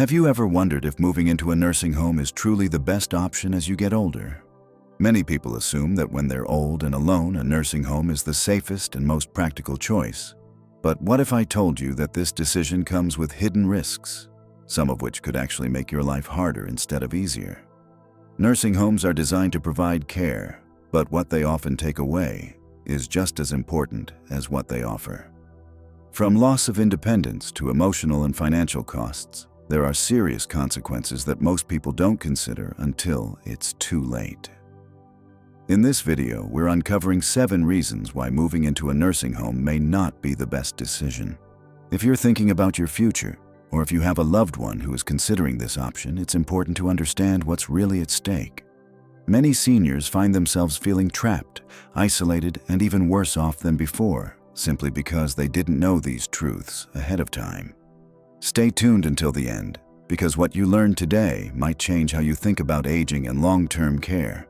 Have you ever wondered if moving into a nursing home is truly the best option as you get older? Many people assume that when they're old and alone, a nursing home is the safest and most practical choice. But what if I told you that this decision comes with hidden risks, some of which could actually make your life harder instead of easier? Nursing homes are designed to provide care, but what they often take away is just as important as what they offer. From loss of independence to emotional and financial costs, there are serious consequences that most people don't consider until it's too late. In this video, we're uncovering 7 reasons why moving into a nursing home may not be the best decision. If you're thinking about your future, or if you have a loved one who is considering this option, it's important to understand what's really at stake. Many seniors find themselves feeling trapped, isolated, and even worse off than before, simply because they didn't know these truths ahead of time. Stay tuned until the end, because what you learn today might change how you think about aging and long-term care.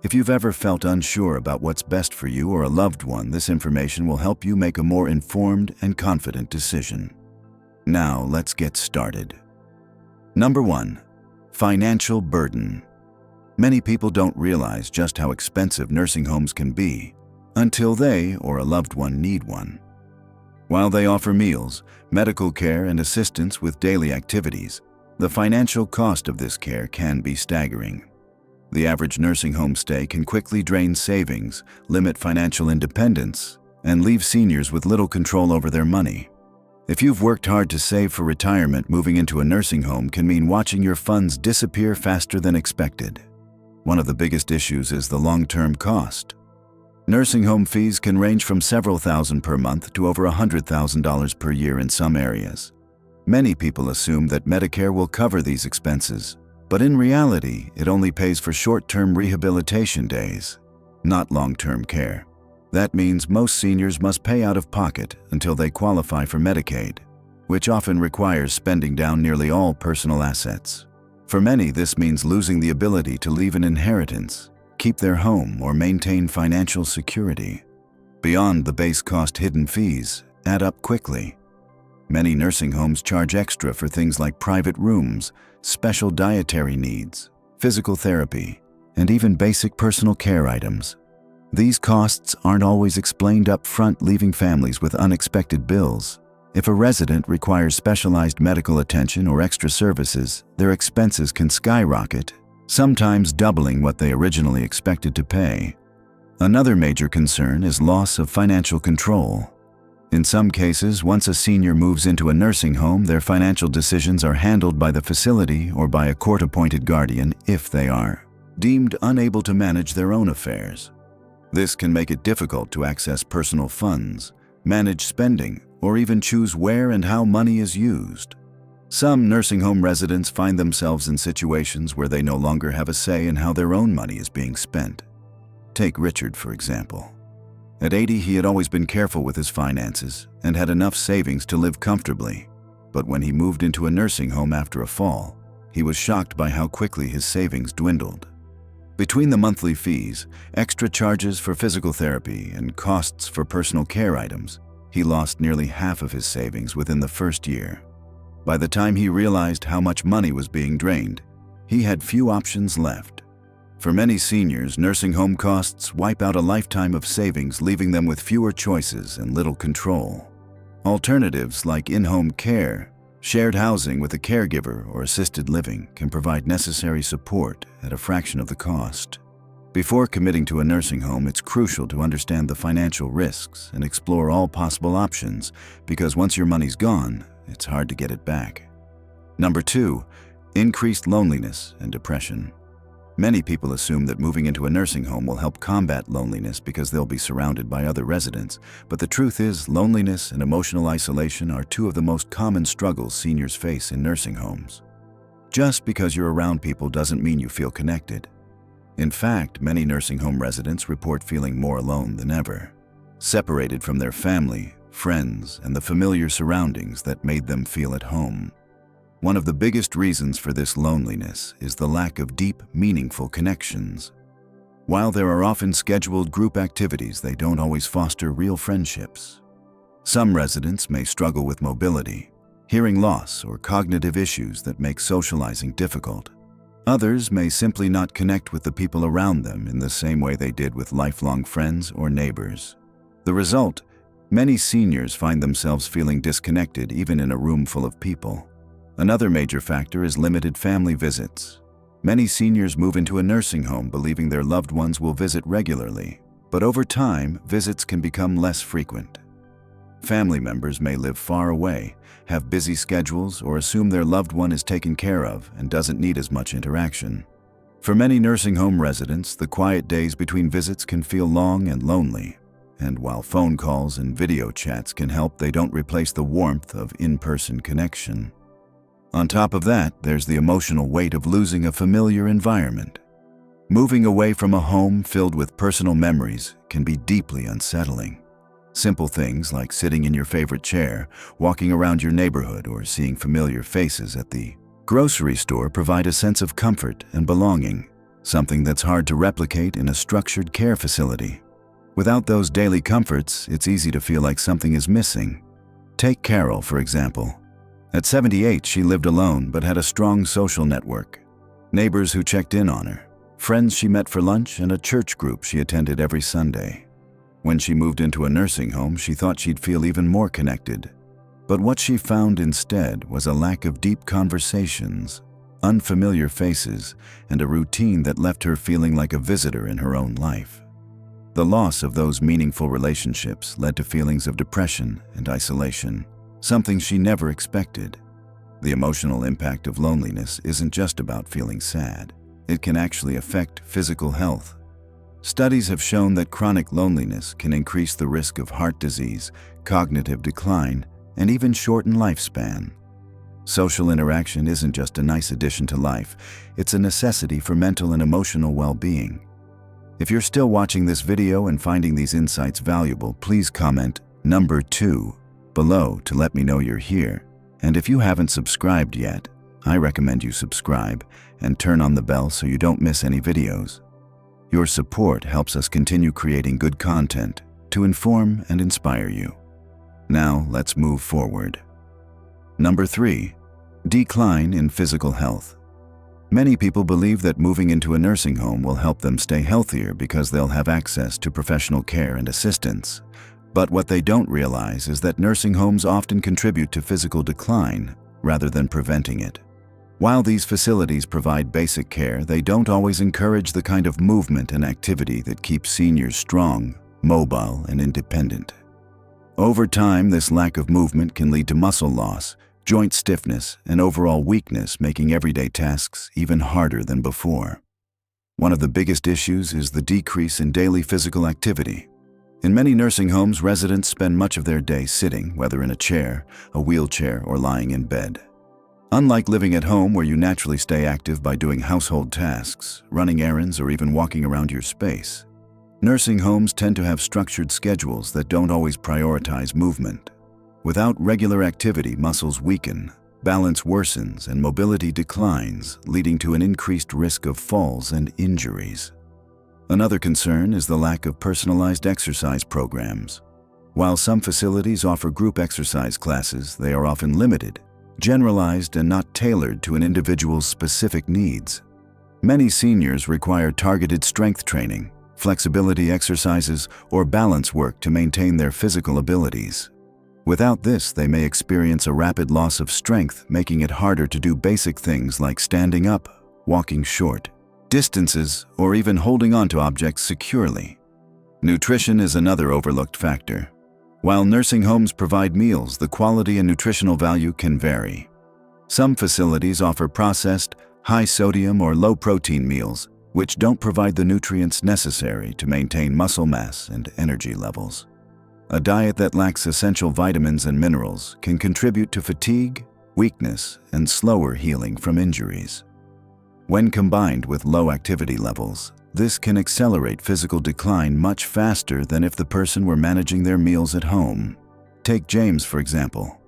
If you've ever felt unsure about what's best for you or a loved one, this information will help you make a more informed and confident decision. Now, let's get started. Number 1. Financial burden. Many people don't realize just how expensive nursing homes can be until they or a loved one need one. While they offer meals, medical care, and assistance with daily activities, the financial cost of this care can be staggering. The average nursing home stay can quickly drain savings, limit financial independence, and leave seniors with little control over their money. If you've worked hard to save for retirement, moving into a nursing home can mean watching your funds disappear faster than expected. One of the biggest issues is the long-term cost. Nursing home fees can range from several thousand per month to over $100,000 per year in some areas. Many people assume that Medicare will cover these expenses, but in reality, it only pays for short-term rehabilitation days, not long-term care. That means most seniors must pay out of pocket until they qualify for Medicaid, which often requires spending down nearly all personal assets. For many, this means losing the ability to leave an inheritance, keep their home, or maintain financial security. Beyond the base cost, hidden fees add up quickly. Many nursing homes charge extra for things like private rooms, special dietary needs, physical therapy, and even basic personal care items. These costs aren't always explained up front, leaving families with unexpected bills. If a resident requires specialized medical attention or extra services, their expenses can skyrocket, sometimes doubling what they originally expected to pay. Another major concern is loss of financial control. In some cases, once a senior moves into a nursing home, their financial decisions are handled by the facility or by a court-appointed guardian if they are deemed unable to manage their own affairs. This can make it difficult to access personal funds, manage spending, or even choose where and how money is used. Some nursing home residents find themselves in situations where they no longer have a say in how their own money is being spent. Take Richard, for example. At 80, he had always been careful with his finances and had enough savings to live comfortably. But when he moved into a nursing home after a fall, he was shocked by how quickly his savings dwindled. Between the monthly fees, extra charges for physical therapy, and costs for personal care items, he lost nearly half of his savings within the first year. By the time he realized how much money was being drained, he had few options left. For many seniors, nursing home costs wipe out a lifetime of savings, leaving them with fewer choices and little control. Alternatives like in-home care, shared housing with a caregiver, or assisted living can provide necessary support at a fraction of the cost. Before committing to a nursing home, it's crucial to understand the financial risks and explore all possible options, because once your money's gone, it's hard to get it back. Number 2, increased loneliness and depression. Many people assume that moving into a nursing home will help combat loneliness because they'll be surrounded by other residents, but the truth is, loneliness and emotional isolation are 2 of the most common struggles seniors face in nursing homes. Just because you're around people doesn't mean you feel connected. In fact, many nursing home residents report feeling more alone than ever, separated from their family, friends, and the familiar surroundings that made them feel at home. One of the biggest reasons for this loneliness is the lack of deep, meaningful connections. While there are often scheduled group activities, they don't always foster real friendships. Some residents may struggle with mobility, hearing loss, or cognitive issues that make socializing difficult. Others may simply not connect with the people around them in the same way they did with lifelong friends or neighbors. The result: many seniors find themselves feeling disconnected even in a room full of people. Another major factor is limited family visits. Many seniors move into a nursing home believing their loved ones will visit regularly, but over time, visits can become less frequent. Family members may live far away, have busy schedules, or assume their loved one is taken care of and doesn't need as much interaction. For many nursing home residents, the quiet days between visits can feel long and lonely. And while phone calls and video chats can help, they don't replace the warmth of in-person connection. On top of that, there's the emotional weight of losing a familiar environment. Moving away from a home filled with personal memories can be deeply unsettling. Simple things like sitting in your favorite chair, walking around your neighborhood, or seeing familiar faces at the grocery store provide a sense of comfort and belonging, something that's hard to replicate in a structured care facility. Without those daily comforts, it's easy to feel like something is missing. Take Carol, for example. At 78, she lived alone but had a strong social network. Neighbors who checked in on her, friends she met for lunch, and a church group she attended every Sunday. When she moved into a nursing home, she thought she'd feel even more connected. But what she found instead was a lack of deep conversations, unfamiliar faces, and a routine that left her feeling like a visitor in her own life. The loss of those meaningful relationships led to feelings of depression and isolation, something she never expected. The emotional impact of loneliness isn't just about feeling sad. It can actually affect physical health. Studies have shown that chronic loneliness can increase the risk of heart disease, cognitive decline, and even shorten lifespan. Social interaction isn't just a nice addition to life, it's a necessity for mental and emotional well-being. If you're still watching this video and finding these insights valuable, please comment number 2 below to let me know you're here. And if you haven't subscribed yet, I recommend you subscribe and turn on the bell so you don't miss any videos. Your support helps us continue creating good content to inform and inspire you. Now, let's move forward. Number 3, decline in physical health. Many people believe that moving into a nursing home will help them stay healthier because they'll have access to professional care and assistance. But what they don't realize is that nursing homes often contribute to physical decline rather than preventing it. While these facilities provide basic care, they don't always encourage the kind of movement and activity that keeps seniors strong, mobile, and independent. Over time, this lack of movement can lead to muscle loss, joint stiffness, and overall weakness, making everyday tasks even harder than before. One of the biggest issues is the decrease in daily physical activity. In many nursing homes, residents spend much of their day sitting, whether in a chair, a wheelchair, or lying in bed. Unlike living at home where you naturally stay active by doing household tasks, running errands, or even walking around your space, nursing homes tend to have structured schedules that don't always prioritize movement. Without regular activity, muscles weaken, balance worsens, and mobility declines, leading to an increased risk of falls and injuries. Another concern is the lack of personalized exercise programs. While some facilities offer group exercise classes, they are often limited, generalized, and not tailored to an individual's specific needs. Many seniors require targeted strength training, flexibility exercises, or balance work to maintain their physical abilities. Without this, they may experience a rapid loss of strength, making it harder to do basic things like standing up, walking short distances, or even holding onto objects securely. Nutrition is another overlooked factor. While nursing homes provide meals, the quality and nutritional value can vary. Some facilities offer processed, high-sodium or low-protein meals, which don't provide the nutrients necessary to maintain muscle mass and energy levels. A diet that lacks essential vitamins and minerals can contribute to fatigue, weakness, and slower healing from injuries. When combined with low activity levels, this can accelerate physical decline much faster than if the person were managing their meals at home. Take James, for example.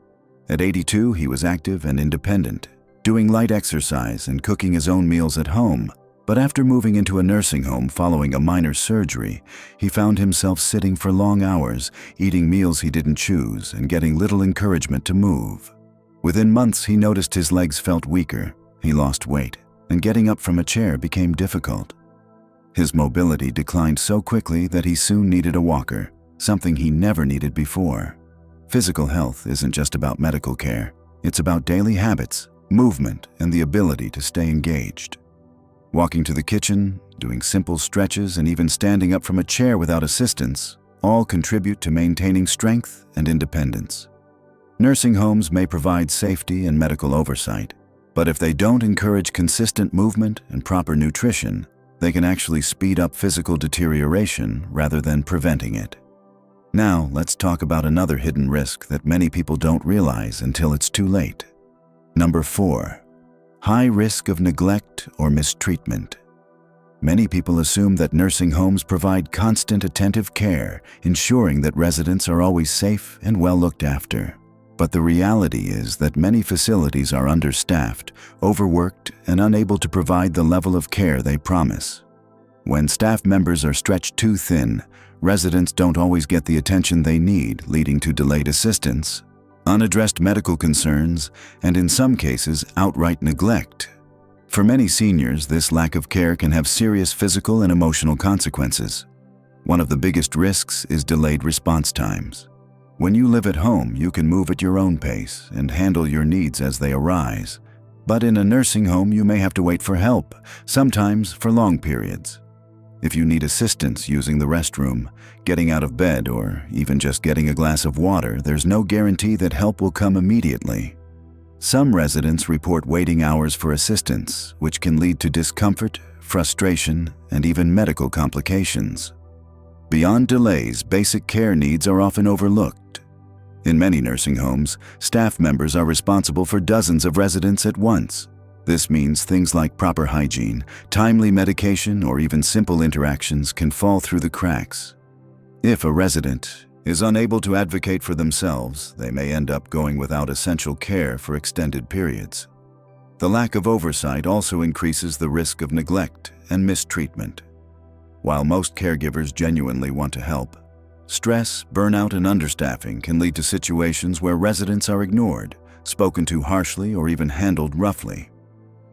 At 82, he was active and independent, doing light exercise and cooking his own meals at home. But after moving into a nursing home following a minor surgery, he found himself sitting for long hours, eating meals he didn't choose, and getting little encouragement to move. Within months, he noticed his legs felt weaker, he lost weight, and getting up from a chair became difficult. His mobility declined so quickly that he soon needed a walker, something he never needed before. Physical health isn't just about medical care. It's about daily habits, movement, and the ability to stay engaged. Walking to the kitchen, doing simple stretches, and even standing up from a chair without assistance all contribute to maintaining strength and independence. Nursing homes may provide safety and medical oversight, but if they don't encourage consistent movement and proper nutrition, they can actually speed up physical deterioration rather than preventing it. Now, let's talk about another hidden risk that many people don't realize until it's too late. Number 4. High risk of neglect or mistreatment. Many people assume that nursing homes provide constant attentive care, ensuring that residents are always safe and well looked after. But the reality is that many facilities are understaffed, overworked, and unable to provide the level of care they promise. When staff members are stretched too thin, residents don't always get the attention they need, leading to delayed assistance, unaddressed medical concerns, and in some cases, outright neglect. For many seniors, this lack of care can have serious physical and emotional consequences. One of the biggest risks is delayed response times. When you live at home, you can move at your own pace and handle your needs as they arise. But in a nursing home, you may have to wait for help, sometimes for long periods. If you need assistance using the restroom, getting out of bed, or even just getting a glass of water, there's no guarantee that help will come immediately. Some residents report waiting hours for assistance, which can lead to discomfort, frustration, and even medical complications. Beyond delays, basic care needs are often overlooked. In many nursing homes, staff members are responsible for dozens of residents at once. This means things like proper hygiene, timely medication, or even simple interactions can fall through the cracks. If a resident is unable to advocate for themselves, they may end up going without essential care for extended periods. The lack of oversight also increases the risk of neglect and mistreatment. While most caregivers genuinely want to help, stress, burnout, and understaffing can lead to situations where residents are ignored, spoken to harshly, or even handled roughly.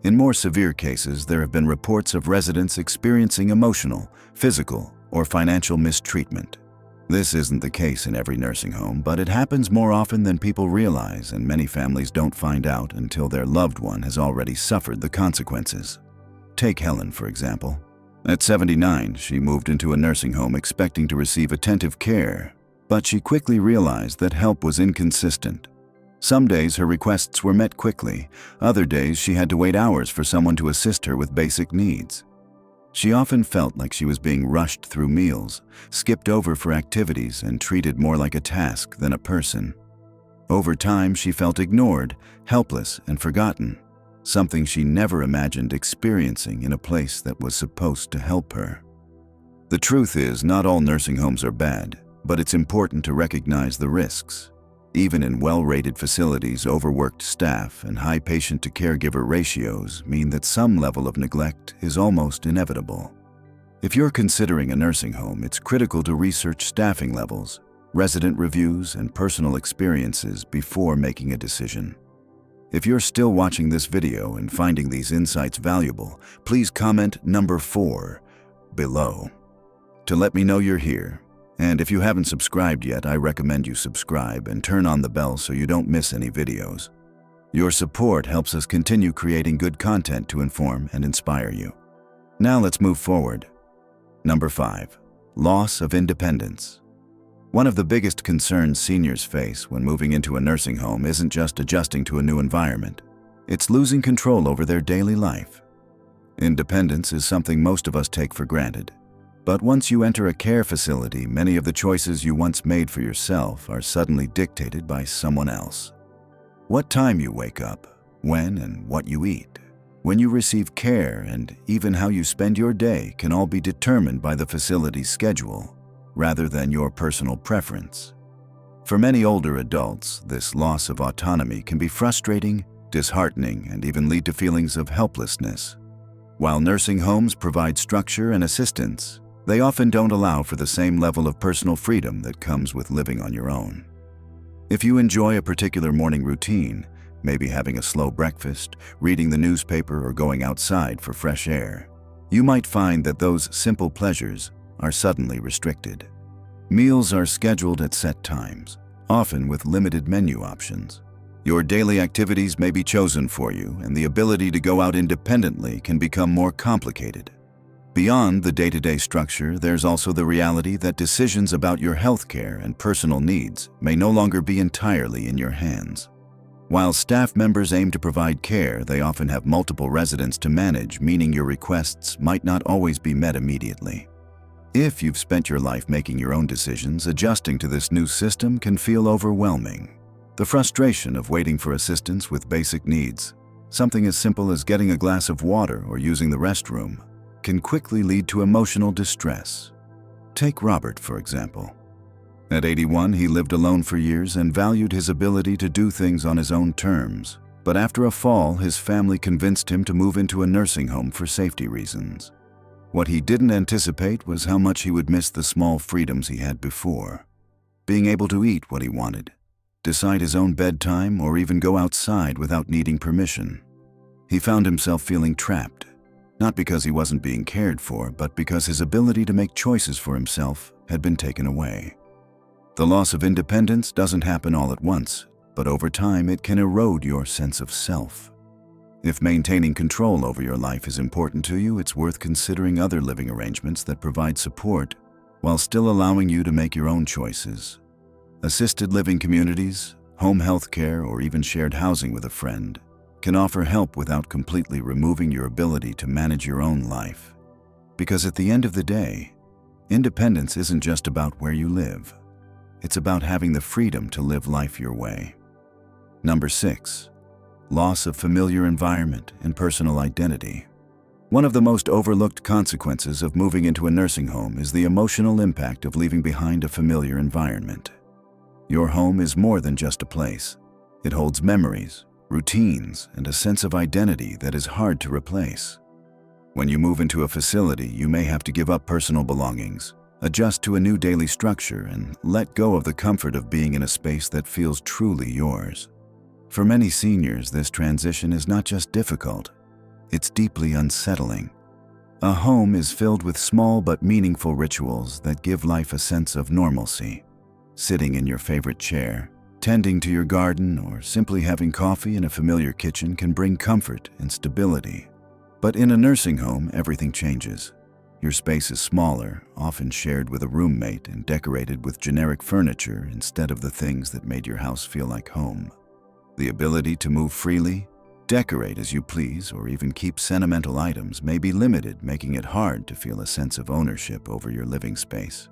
In more severe cases, there have been reports of residents experiencing emotional, physical, or financial mistreatment. This isn't the case in every nursing home, but it happens more often than people realize, and many families don't find out until their loved one has already suffered the consequences. Take Helen, for example. At 79, she moved into a nursing home expecting to receive attentive care, but she quickly realized that help was inconsistent. Some days her requests were met quickly, other days she had to wait hours for someone to assist her with basic needs. She often felt like she was being rushed through meals, skipped over for activities, and treated more like a task than a person. Over time, she felt ignored, helpless, and forgotten, something she never imagined experiencing in a place that was supposed to help her. The truth is, not all nursing homes are bad, but it's important to recognize the risks. Even in well-rated facilities, overworked staff and high patient-to-caregiver ratios mean that some level of neglect is almost inevitable. If you're considering a nursing home, it's critical to research staffing levels, resident reviews, and personal experiences before making a decision. If you're still watching this video and finding these insights valuable, please comment number 4 below to let me know you're here. And if you haven't subscribed yet, I recommend you subscribe and turn on the bell so you don't miss any videos. Your support helps us continue creating good content to inform and inspire you. Now let's move forward. Number 5. Loss of independence. One of the biggest concerns seniors face when moving into a nursing home isn't just adjusting to a new environment. It's losing control over their daily life. Independence is something most of us take for granted. But once you enter a care facility, many of the choices you once made for yourself are suddenly dictated by someone else. What time you wake up, when and what you eat, when you receive care, and even how you spend your day can all be determined by the facility's schedule, rather than your personal preference. For many older adults, this loss of autonomy can be frustrating, disheartening, and even lead to feelings of helplessness. While nursing homes provide structure and assistance, they often don't allow for the same level of personal freedom that comes with living on your own. If you enjoy a particular morning routine, maybe having a slow breakfast, reading the newspaper, or going outside for fresh air, you might find that those simple pleasures are suddenly restricted. Meals are scheduled at set times, often with limited menu options. Your daily activities may be chosen for you, and the ability to go out independently can become more complicated. Beyond the day-to-day structure, there's also the reality that decisions about your healthcare and personal needs may no longer be entirely in your hands. While staff members aim to provide care, they often have multiple residents to manage, meaning your requests might not always be met immediately. If you've spent your life making your own decisions, adjusting to this new system can feel overwhelming. The frustration of waiting for assistance with basic needs, something as simple as getting a glass of water or using the restroom, can quickly lead to emotional distress. Take Robert, for example. At 81, he lived alone for years and valued his ability to do things on his own terms. But after a fall, his family convinced him to move into a nursing home for safety reasons. What he didn't anticipate was how much he would miss the small freedoms he had before. Being able to eat what he wanted, decide his own bedtime, or even go outside without needing permission. He found himself feeling trapped, not because he wasn't being cared for, but because his ability to make choices for himself had been taken away. The loss of independence doesn't happen all at once, but over time it can erode your sense of self. If maintaining control over your life is important to you, it's worth considering other living arrangements that provide support while still allowing you to make your own choices. Assisted living communities, home health care, or even shared housing with a friend can offer help without completely removing your ability to manage your own life. Because at the end of the day, independence isn't just about where you live. It's about having the freedom to live life your way. Number 6. Loss of familiar environment and personal identity. One of the most overlooked consequences of moving into a nursing home is the emotional impact of leaving behind a familiar environment. Your home is more than just a place. It holds memories, routines, and a sense of identity that is hard to replace. When you move into a facility, you may have to give up personal belongings, adjust to a new daily structure, and let go of the comfort of being in a space that feels truly yours. For many seniors, this transition is not just difficult, it's deeply unsettling. A home is filled with small but meaningful rituals that give life a sense of normalcy. Sitting in your favorite chair, tending to your garden, or simply having coffee in a familiar kitchen can bring comfort and stability. But in a nursing home, everything changes. Your space is smaller, often shared with a roommate, and decorated with generic furniture instead of the things that made your house feel like home. The ability to move freely, decorate as you please, or even keep sentimental items may be limited, making it hard to feel a sense of ownership over your living space.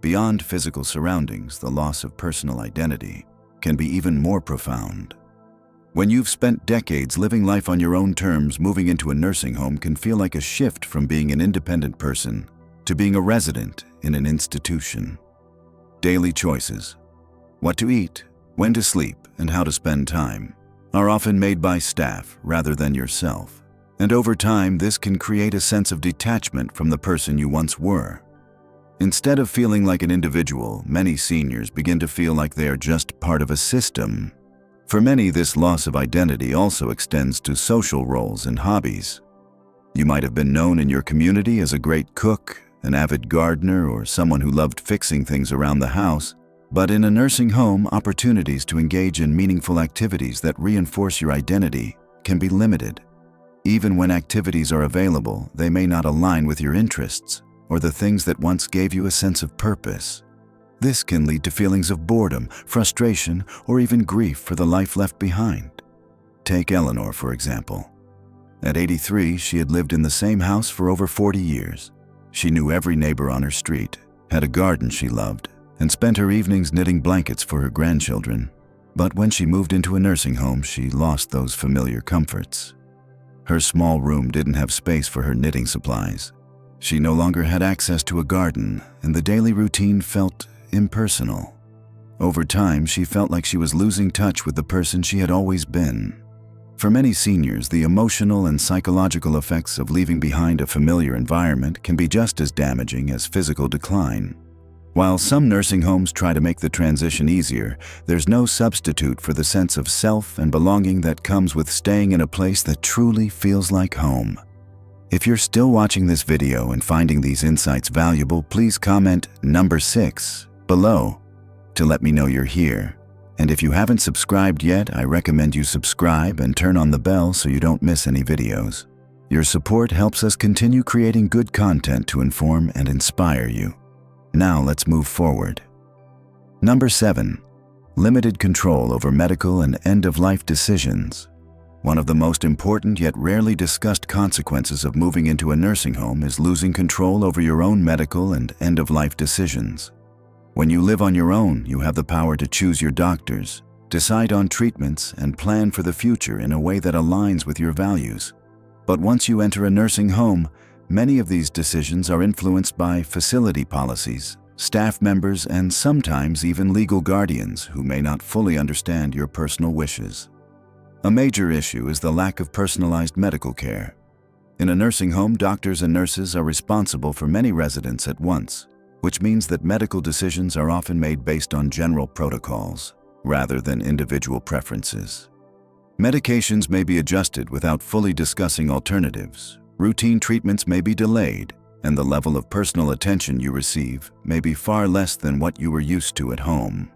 Beyond physical surroundings, the loss of personal identity can be even more profound. When you've spent decades living life on your own terms, moving into a nursing home can feel like a shift from being an independent person to being a resident in an institution. Daily choices, what to eat, when to sleep, and how to spend time, are often made by staff rather than yourself. And over time, this can create a sense of detachment from the person you once were. Instead of feeling like an individual, many seniors begin to feel like they are just part of a system. For many, this loss of identity also extends to social roles and hobbies. You might have been known in your community as a great cook, an avid gardener, or someone who loved fixing things around the house. But in a nursing home, opportunities to engage in meaningful activities that reinforce your identity can be limited. Even when activities are available, they may not align with your interests or the things that once gave you a sense of purpose. This can lead to feelings of boredom, frustration, or even grief for the life left behind. Take Eleanor, for example. At 83, she had lived in the same house for over 40 years. She knew every neighbor on her street, had a garden she loved, and spent her evenings knitting blankets for her grandchildren. But when she moved into a nursing home, she lost those familiar comforts. Her small room didn't have space for her knitting supplies. She no longer had access to a garden, and the daily routine felt impersonal. Over time, she felt like she was losing touch with the person she had always been. For many seniors, the emotional and psychological effects of leaving behind a familiar environment can be just as damaging as physical decline. While some nursing homes try to make the transition easier, there's no substitute for the sense of self and belonging that comes with staying in a place that truly feels like home. If you're still watching this video and finding these insights valuable, please comment number 6 below to let me know you're here. And if you haven't subscribed yet, I recommend you subscribe and turn on the bell so you don't miss any videos. Your support helps us continue creating good content to inform and inspire you. Now let's move forward. Number 7. Limited control over medical and end-of-life decisions. One of the most important yet rarely discussed consequences of moving into a nursing home is losing control over your own medical and end-of-life decisions. When you live on your own, you have the power to choose your doctors, decide on treatments, and plan for the future in a way that aligns with your values. But once you enter a nursing home, many of these decisions are influenced by facility policies, staff members, and sometimes even legal guardians who may not fully understand your personal wishes. A major issue is the lack of personalized medical care. In a nursing home, doctors and nurses are responsible for many residents at once, which means that medical decisions are often made based on general protocols rather than individual preferences. Medications may be adjusted without fully discussing alternatives. Routine treatments may be delayed, and the level of personal attention you receive may be far less than what you were used to at home.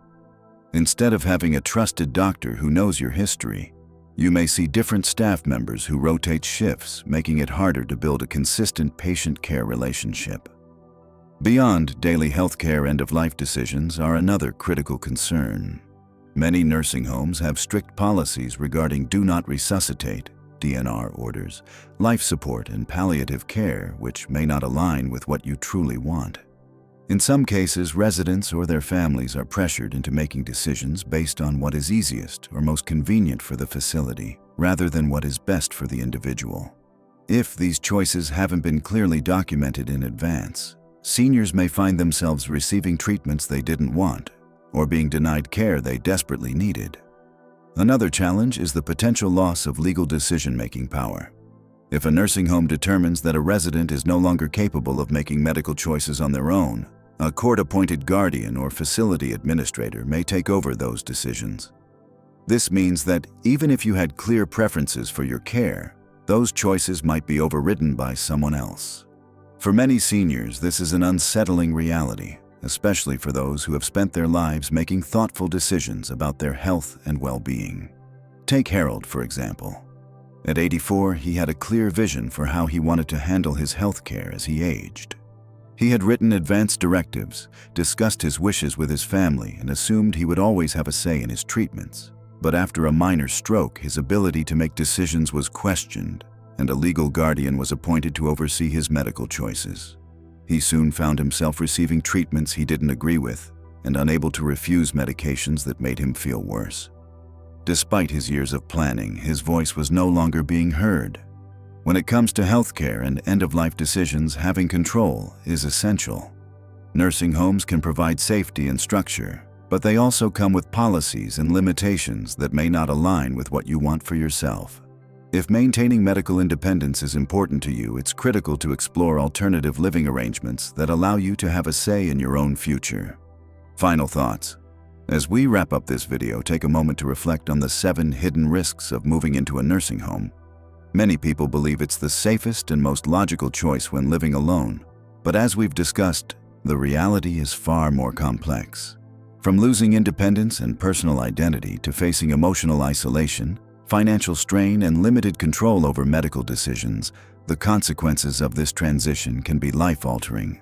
Instead of having a trusted doctor who knows your history, you may see different staff members who rotate shifts, making it harder to build a consistent patient-care relationship. Beyond daily healthcare, end-of-life decisions are another critical concern. Many nursing homes have strict policies regarding do not resuscitate, DNR orders, life support, and palliative care, which may not align with what you truly want. In some cases, residents or their families are pressured into making decisions based on what is easiest or most convenient for the facility, rather than what is best for the individual. If these choices haven't been clearly documented in advance, seniors may find themselves receiving treatments they didn't want, or being denied care they desperately needed. Another challenge is the potential loss of legal decision-making power. If a nursing home determines that a resident is no longer capable of making medical choices on their own, a court-appointed guardian or facility administrator may take over those decisions. This means that even if you had clear preferences for your care, those choices might be overridden by someone else. For many seniors, this is an unsettling reality, especially for those who have spent their lives making thoughtful decisions about their health and well-being. Take Harold, for example. At 84, he had a clear vision for how he wanted to handle his health care as he aged. He had written advanced directives, discussed his wishes with his family, and assumed he would always have a say in his treatments. But after a minor stroke, his ability to make decisions was questioned, and a legal guardian was appointed to oversee his medical choices. He soon found himself receiving treatments he didn't agree with and unable to refuse medications that made him feel worse. Despite his years of planning, his voice was no longer being heard. When it comes to healthcare and end-of-life decisions, having control is essential. Nursing homes can provide safety and structure, but they also come with policies and limitations that may not align with what you want for yourself. If maintaining medical independence is important to you, it's critical to explore alternative living arrangements that allow you to have a say in your own future. Final thoughts. As we wrap up this video, take a moment to reflect on the 7 hidden risks of moving into a nursing home. Many people believe it's the safest and most logical choice when living alone, but as we've discussed, the reality is far more complex. From losing independence and personal identity to facing emotional isolation, financial strain, and limited control over medical decisions, the consequences of this transition can be life-altering.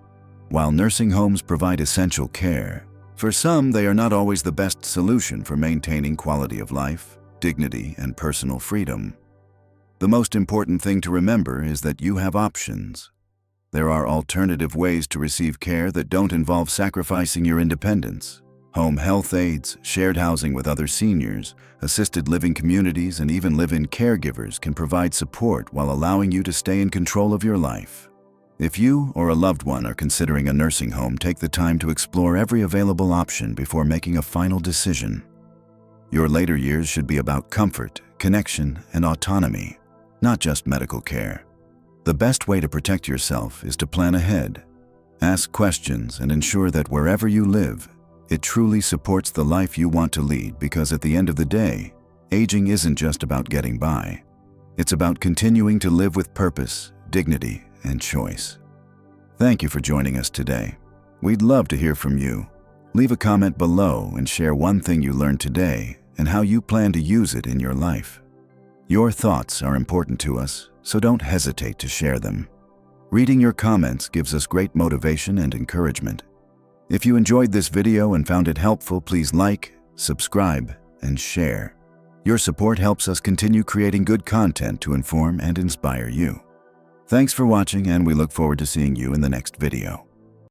While nursing homes provide essential care, for some they are not always the best solution for maintaining quality of life, dignity, and personal freedom. The most important thing to remember is that you have options. There are alternative ways to receive care that don't involve sacrificing your independence. Home health aides, shared housing with other seniors, assisted living communities, and even live-in caregivers can provide support while allowing you to stay in control of your life. If you or a loved one are considering a nursing home, take the time to explore every available option before making a final decision. Your later years should be about comfort, connection, and autonomy, not just medical care. The best way to protect yourself is to plan ahead. Ask questions and ensure that wherever you live, it truly supports the life you want to lead, because at the end of the day, aging isn't just about getting by. It's about continuing to live with purpose, dignity, and choice. Thank you for joining us today. We'd love to hear from you. Leave a comment below and share one thing you learned today and how you plan to use it in your life. Your thoughts are important to us, so don't hesitate to share them. Reading your comments gives us great motivation and encouragement. If you enjoyed this video and found it helpful, please like, subscribe, and share. Your support helps us continue creating good content to inform and inspire you. Thanks for watching, and we look forward to seeing you in the next video.